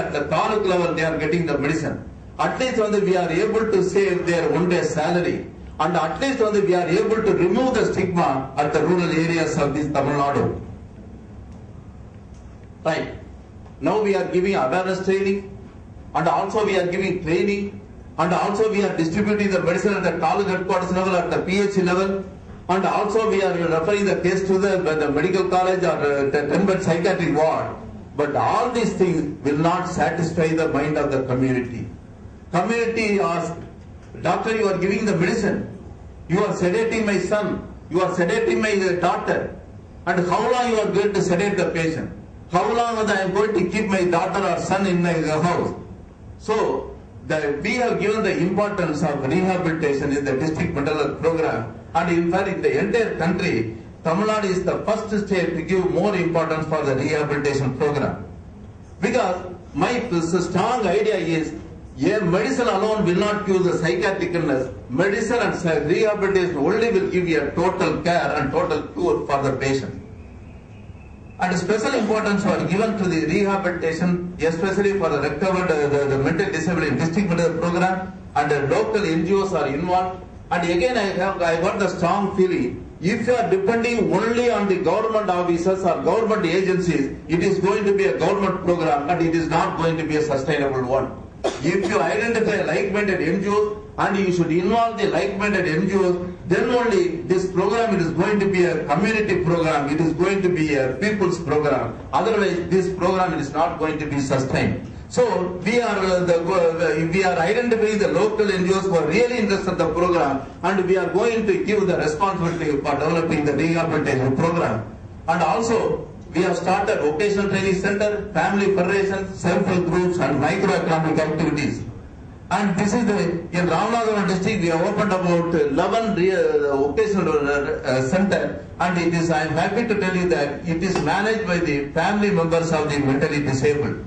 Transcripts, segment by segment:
at the taluk level they are getting the medicine. At least we are able to save their one day salary, and at least we are able to remove the stigma at the rural areas of this Tamil Nadu. Right. Now we are giving awareness training, and also we are giving training, and also we are distributing the medicine at the taluk headquarters level, at the PH level, and also we are referring the case to the medical college or the 10-bed psychiatric ward. But all these things will not satisfy the mind of the community. Community asks, doctor, you are giving the medicine, you are sedating my son, you are sedating my daughter, and how long you are going to sedate the patient? How long I am going to keep my daughter or son in my house? So, we have given the importance of rehabilitation in the district mental health program, and in fact in the entire country, Tamil Nadu is the first state to give more importance for the rehabilitation program. Because my strong idea is, medicine alone will not cure the psychiatric illness. Medicine and rehabilitation only will give you a total care and total cure for the patient. And special importance was given to the rehabilitation, especially for the recovered the mental disability district mental program, and the local NGOs are involved. And again, I got the strong feeling, if you are depending only on the government officers or government agencies, it is going to be a government program and it is not going to be a sustainable one. If you identify like-minded NGOs and you should involve the like-minded NGOs, then only this program is going to be a community program, it is going to be a people's program. Otherwise, this program is not going to be sustained. So we are identifying the local NGOs who are really interested in the program, and we are going to give the responsibility for developing the rehabilitation program. And also, we have started vocational training center, family federation, self-help groups, and microeconomic activities. And this is in Ramanubram district, we have opened about 11 vocational center, and it is, I am happy to tell you that it is managed by the family members of the mentally disabled.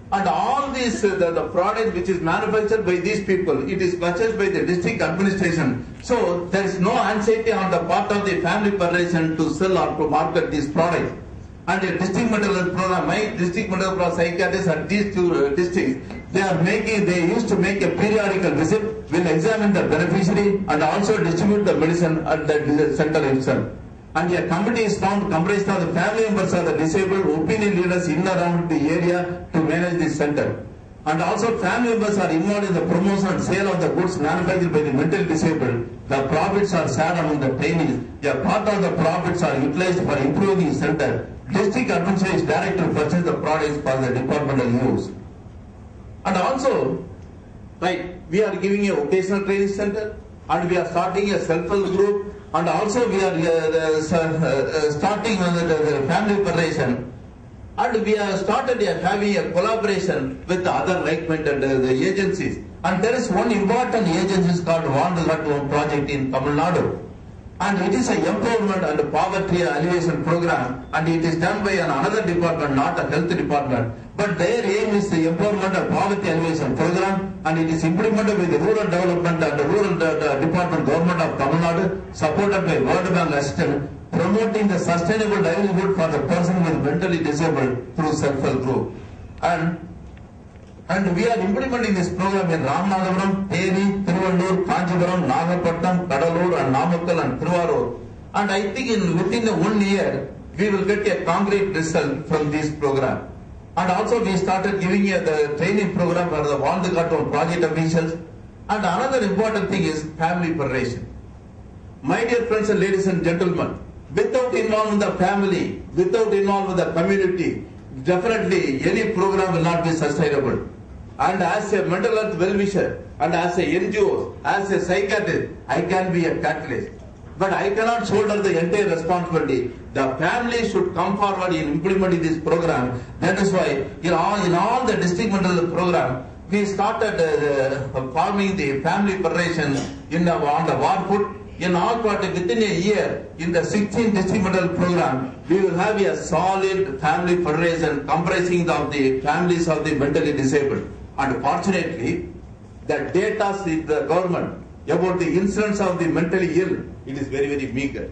And all these, the product which is manufactured by these people, it is purchased by the district administration. So there is no anxiety on the part of the family federation to sell or to market these products. And the district mental health program, my district mental health psychiatrists at these two districts, they used to make a periodical visit, will examine the beneficiary and also distribute the medicine at the center itself. And a committee is found comprised of the family members of the disabled, opinion leaders in and around the area to manage this center. And also family members are involved in the promotion and sale of the goods manufactured by the mentally disabled. The profits are shared among the trainees. A part of the profits are utilized for improving the center. District administration is directed to purchase the products for the departmental use. And also, we are giving a vocational training center, and we are starting a self-help group, and also we are starting the family federation, and we have started having a collaboration with the other like-minded agencies. And there is one important agency called Nadu project in Tamil Nadu. And it is a empowerment and poverty alleviation program, and it is done by another department, not a health department. But their aim is the empowerment and poverty alleviation program, and it is implemented by the rural development and the rural department government of Tamil Nadu, supported by World Bank assistance, promoting the sustainable livelihood for the person with mentally disabled through self-help group. And we are implementing this program in Ramasubramaniam, Theni, Tiruvallur, Kanchipuram, Nagapattinam, Kadalur, and Namakkal and Thiruvarur. And I think within 1 year, we will get a concrete result from this program. And also we started giving the training program for the Vandakaton project officials. And another important thing is family federation. My dear friends and ladies and gentlemen, without involving the family, without involving the community, definitely any program will not be sustainable. And as a mental health well-wisher, and as a NGO, as a psychiatrist, I can be a catalyst. But I cannot shoulder the entire responsibility. The family should come forward in implementing this program. That is why in all the district mental health program, we started forming the family federation on the war foot. In all party, within a year, in the 16th district mental health program, we will have a solid family federation comprising of the families of the mentally disabled. And fortunately, the data with the government about the incidence of the mentally ill, it is very, very meager.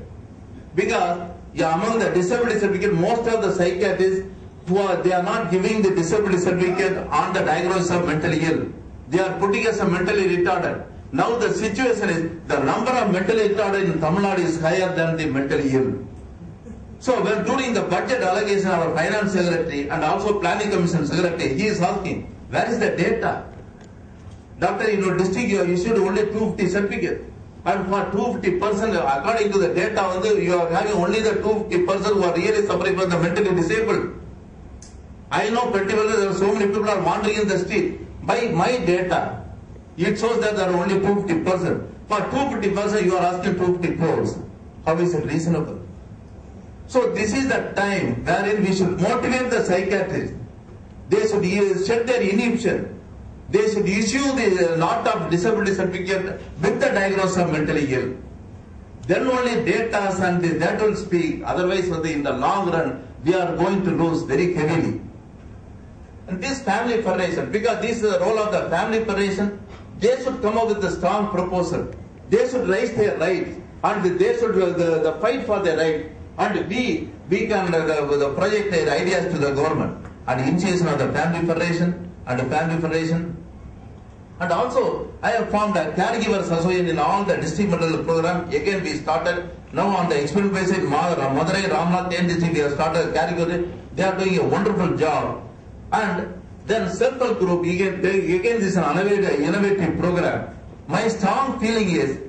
Because among the disability certificate, most of the psychiatrists, they are not giving the disability certificate on the diagnosis of mentally ill. They are putting as a mentally retarded. Now the situation is the number of mentally retarded in Tamil Nadu is higher than the mentally ill. So when during the budget allocation, our finance secretary and also planning commission secretary, he is asking, where is the data? Doctor, in your district you have issued only 250 certificates. And for 250%, according to the data, you are having only the 250% who are really suffering from the mentally disabled. I know particularly there are so many people are wandering in the street. By my data, it shows that there are only 250%. For 250%, you are asking 250 crores. How is it reasonable? So this is the time wherein we should motivate the psychiatrists. They should shed their inhibition. They should issue the lot of disability certificate with the diagnosis of mentally ill. Then only data and that will speak. Otherwise, in the long run, we are going to lose very heavily. And this family federation, because this is the role of the family federation, they should come up with a strong proposal. They should raise their rights and they should the fight for their rights. And we can project their ideas to the government. And initiation of the family federation and the family federation. And also, I have formed a caregivers association in all the district mental program. Again, we started now on the experiment basis in Madurai, Ramnath, and district. We have started caregivers. They are doing a wonderful job. And then self-help group again this is an innovative program. My strong feeling is,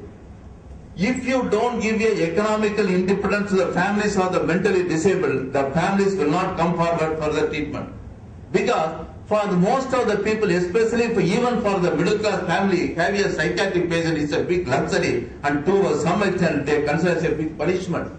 if you don't give a economical independence to the families of the mentally disabled, the families will not come forward for the treatment. Because for the most of the people, especially even for the middle class family, having a psychiatric patient is a big luxury, and to some extent they consider it a big punishment.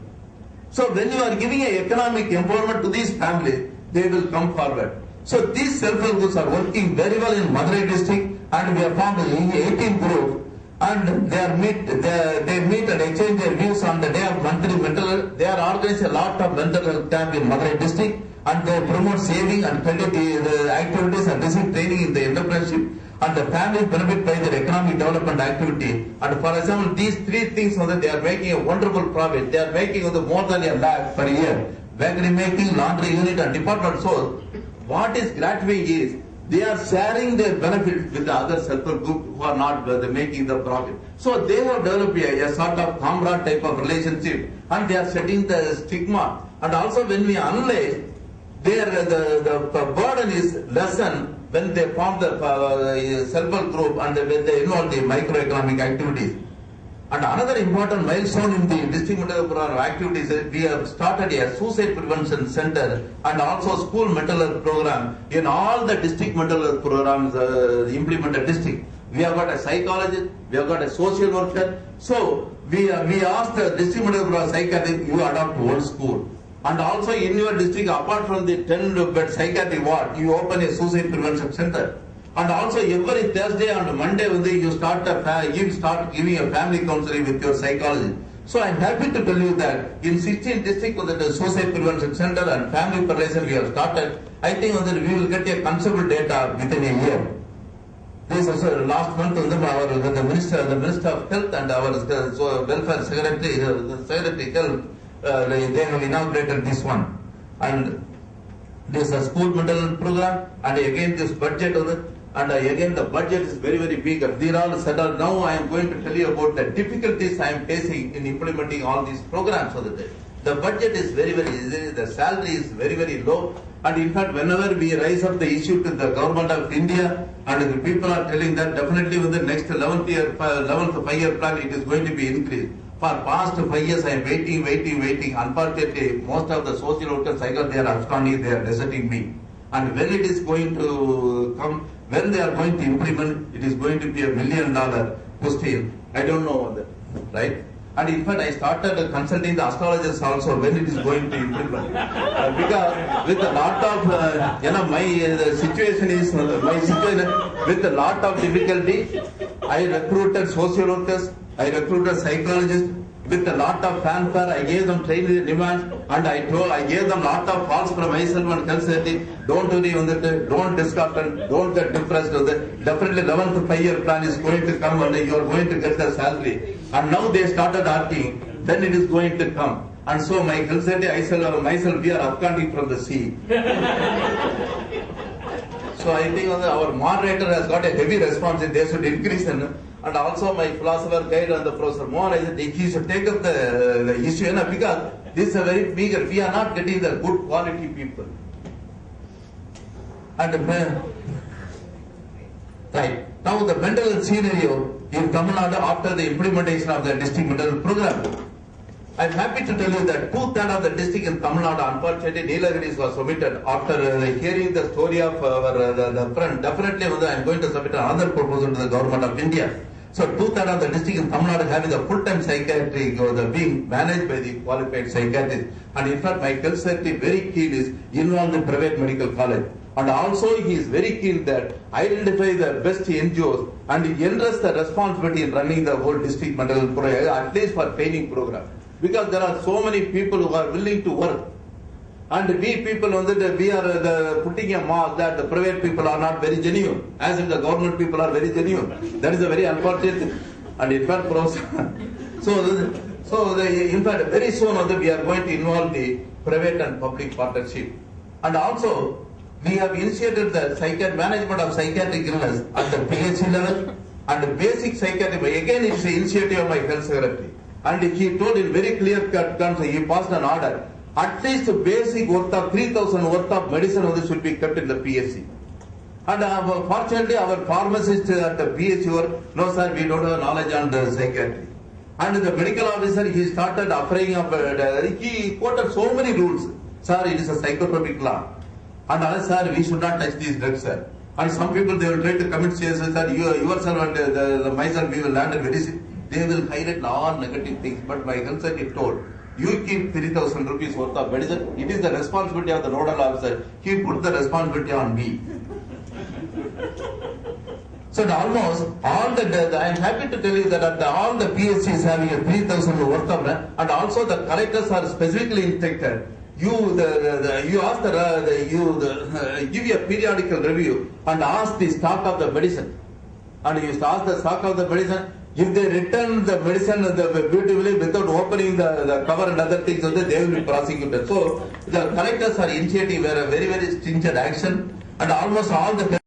So when you are giving an economic empowerment to these families, they will come forward. So these self-help groups are working very well in Madurai district, and we have formed 18 groups, and they meet and exchange their views on the day of monthly mental health. They are organizing a lot of mental health camp in Madurai district, and they promote saving and credit activities and receive training in the entrepreneurship, and the family benefit by their economic development activity. And for example, these three things, they are making a wonderful profit. They are making more than a lakh per year. Bakery making, laundry unit and department stores. What is gratifying is, they are sharing their benefits with the other self-help group who are not making the profit. So they have developed a sort of comrade type of relationship, and they are setting the stigma. And also when we analyze, the burden is lessened when they form the self-help group and when they involve the microeconomic activities. And another important milestone in the district mental health program activities is we have started a suicide prevention center and also school mental health program in all the district mental health programs implemented district. We have got a psychologist, we have got a social worker. So we asked the district mental health program psychiatrist, you adopt one school. And also in your district, apart from the 10-bed psychiatric ward, you open a suicide prevention center. And also every Thursday and Monday you start giving a family counseling with your psychologist. So I am happy to tell you that in 16 districts with the suicide prevention center and family federation we have started. I think we will get a considerable data within a year. This is last month the Minister of Health and our Welfare Secretary, Health, they have inaugurated this one. And this is a school mental health program, and again this budget and again the budget is very, very big. These are all settled. Now I am going to tell you about the difficulties I am facing in implementing all these programs. So that the budget is very, very easy, the salary is very, very low, and in fact whenever we raise up the issue to the government of India, and the people are telling that definitely within the next 11th 5-year plan it is going to be increased. For past 5 years I am waiting. Unfortunately, most of the social workers they are absconding, they are deserting me. And when it is going to come, when they are going to implement, it is going to be $1 million question. I don't know that, right? And in fact, I started consulting the astrologers also when it is going to implement. Because with a lot of, my situation is, with a lot of difficulty, I recruited social workers, I recruited psychologists. With a lot of fanfare, I gave them training demands, and I gave them a lot of false promises and consulting. Don't worry on that, don't disconnect, don't get depressed on that. Definitely 11th 5-year plan is going to come and you are going to get the salary. And now they started asking, when it is going to come. And so my health secretary, myself, we are absconding from the sea. So I think our moderator has got a heavy responsibility. They should increase and also my philosopher guide and the Professor Mohan, I said he should take up the issue because this is a very meager. We are not getting the good quality people. And right now the mental health scenario in Tamil Nadu after the implementation of the district mental health program. I am happy to tell you that 2/3 of the district in Tamil Nadu, unfortunately, Nilgiris was omitted. After hearing the story of the friend, definitely I am going to submit another proposal to the government of India. So 2/3 of the district in Tamil Nadu having a full-time psychiatry being managed by the qualified psychiatrist. And in fact, my health secretary very keen is involved in private medical college. And also he is very keen that identify the best NGOs and entrust the responsibility in running the whole district mental health program, at least for training program. Because there are so many people who are willing to work. And we people we are putting a mark that the private people are not very genuine, as if the government people are very genuine. That is a very unfortunate thing. And in fact, in fact, very soon we are going to involve the private and public partnership. And also, we have initiated the management of psychiatric illness at the PHC level and basic psychiatry. Again, it's the initiative of my health secretary. And he told in very clear cut terms, he passed an order. At least basic worth of 3,000 worth of medicine should be kept in the PSC. And fortunately, our pharmacist at the PSC were, no sir, we don't have knowledge on the psychiatry. And the medical officer, he started offering up, he quoted so many rules. Sir, it is a psychotropic law. And others, sir, we should not touch these drugs, sir. And some people, they will try to commit suicide, sir, yourself and myself, we will land a very they will highlight all negative things. But my health secretary told, you keep 3,000 rupees worth of medicine. It is the responsibility of the nodal officer. He put the responsibility on me. So almost all I am happy to tell you that all the PSCs having a 3,000 worth of, and also the collectors are specifically instructed. You ask give you a periodical review and ask the stock of the medicine. And you ask the stock of the medicine. If they return the medicine beautifully without opening the cover and other things, they will be prosecuted. So the collectors are initiating a very, very stringent action, and almost all the